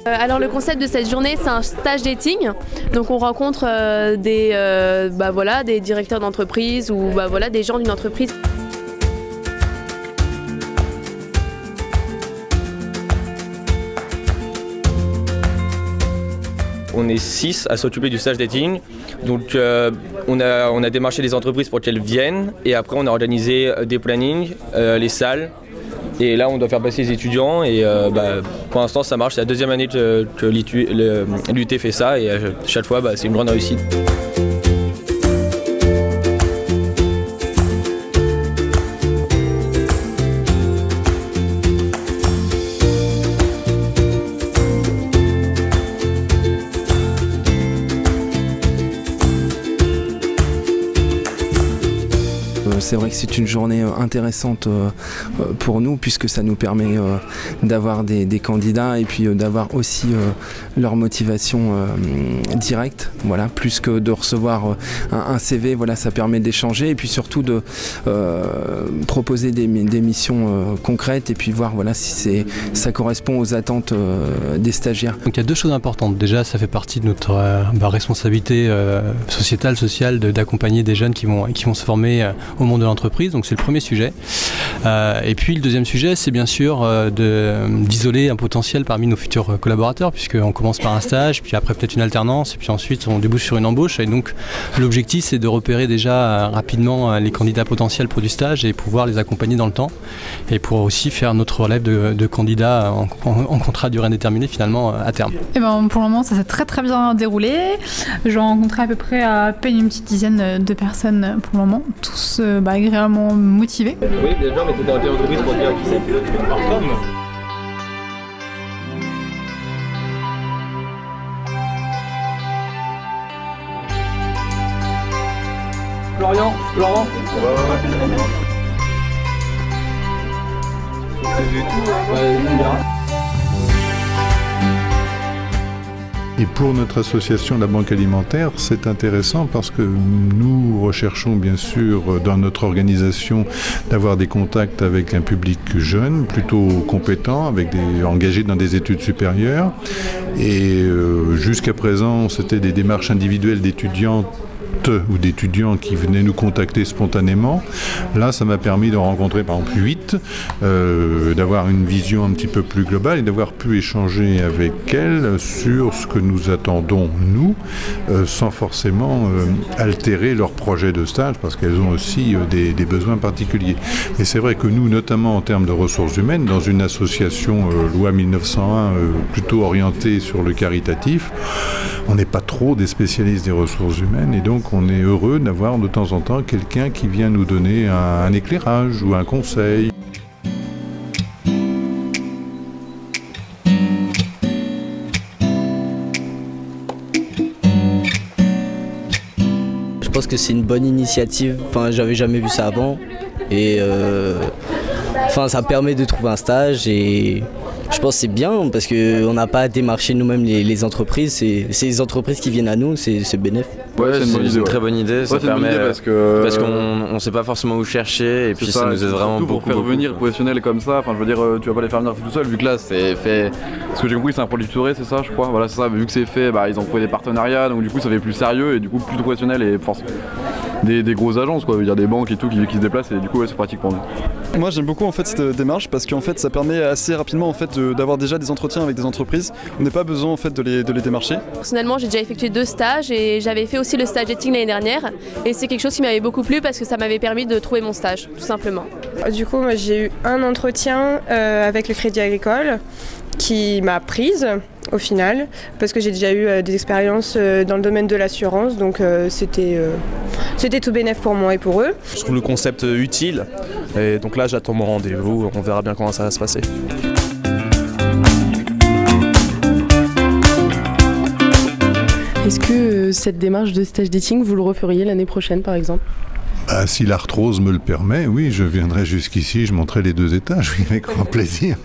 Alors le concept de cette journée, c'est un stage dating. Donc on rencontre des directeurs d'entreprise ou des gens d'une entreprise. On est 6 à s'occuper du stage dating, donc on a démarché des entreprises pour qu'elles viennent et après on a organisé des plannings, les salles et là on doit faire passer les étudiants et pour l'instant ça marche, c'est la deuxième année que l'UT fait ça et chaque fois c'est une grande réussite. C'est vrai que c'est une journée intéressante pour nous puisque ça nous permet d'avoir des candidats et puis d'avoir aussi leur motivation directe, voilà, plus que de recevoir un CV, voilà, ça permet d'échanger et puis surtout de proposer des missions concrètes et puis voir voilà, si ça correspond aux attentes des stagiaires. Donc il y a deux choses importantes. Déjà, ça fait partie de notre responsabilité sociale d'accompagner des jeunes qui vont se former au monde de l'entreprise, donc c'est le premier sujet. Et puis le deuxième sujet, c'est bien sûr d'isoler un potentiel parmi nos futurs collaborateurs, puisqu'on commence par un stage, puis après peut-être une alternance, et puis ensuite on débouche sur une embauche. Et donc l'objectif, c'est de repérer déjà rapidement les candidats potentiels pour du stage et pouvoir les accompagner dans le temps, et pour aussi faire notre relève de candidats en contrat à durée indéterminée finalement à terme. Et pour le moment, ça s'est très bien déroulé. J'ai rencontré à peu près à peine une petite dizaine de personnes pour le moment, tous agréablement motivés. Oui, déjà, mais t'étais en entreprise pour dire qui c'est. Florian. Et pour notre association La Banque Alimentaire, c'est intéressant parce que nous recherchons bien sûr dans notre organisation d'avoir des contacts avec un public jeune, plutôt compétent, engagé dans des études supérieures. Et jusqu'à présent, c'était des démarches individuelles d'étudiants ou d'étudiants qui venaient nous contacter spontanément. Là, ça m'a permis de rencontrer par exemple 8, d'avoir une vision un petit peu plus globale et d'avoir pu échanger avec elles sur ce que nous attendons, nous, sans forcément altérer leur projet de stage, parce qu'elles ont aussi des besoins particuliers. Mais c'est vrai que nous, notamment en termes de ressources humaines, dans une association loi 1901 plutôt orientée sur le caritatif, on n'est pas trop des spécialistes des ressources humaines et donc on est heureux d'avoir de temps en temps quelqu'un qui vient nous donner un éclairage ou un conseil. Je pense que c'est une bonne initiative, j'avais jamais vu ça avant et ça permet de trouver un stage et je pense que c'est bien parce qu'on n'a pas à démarcher nous-mêmes les entreprises, c'est les entreprises qui viennent à nous, c'est bénéf. Ouais, c'est une très bonne idée, ça permet parce qu'on ne sait pas forcément où chercher et puis ça nous aide vraiment beaucoup. Pour faire venir professionnels comme ça, je veux dire, tu vas pas les faire venir tout seul vu que là c'est fait. Ce que j'ai compris, c'est un produit touré, c'est ça, je crois. Voilà, c'est ça. Vu que c'est fait, ils ont trouvé des partenariats, donc du coup ça fait plus sérieux et du coup plus professionnel et des grosses agences, quoi. Il y a des banques et tout qui se déplacent et du coup c'est pratique pour nous. Moi j'aime beaucoup en fait cette démarche parce qu'en fait ça permet assez rapidement en fait d'avoir déjà des entretiens avec des entreprises. On n'a pas besoin en fait de les démarcher. Personnellement, j'ai déjà effectué 2 stages et j'avais fait aussi le stage dating l'année dernière et c'est quelque chose qui m'avait beaucoup plu parce que ça m'avait permis de trouver mon stage, tout simplement. Du coup, moi j'ai eu un entretien avec le Crédit Agricole qui m'a prise au final parce que j'ai déjà eu des expériences dans le domaine de l'assurance, donc c'était tout bénef pour moi et pour eux. Je trouve le concept utile et donc là j'attends mon rendez-vous, on verra bien comment ça va se passer. Est-ce que cette démarche de stage dating, vous le referiez l'année prochaine par exemple ? Si l'arthrose me le permet, oui, je viendrai jusqu'ici, je monterai les 2 étages, oui, avec grand plaisir.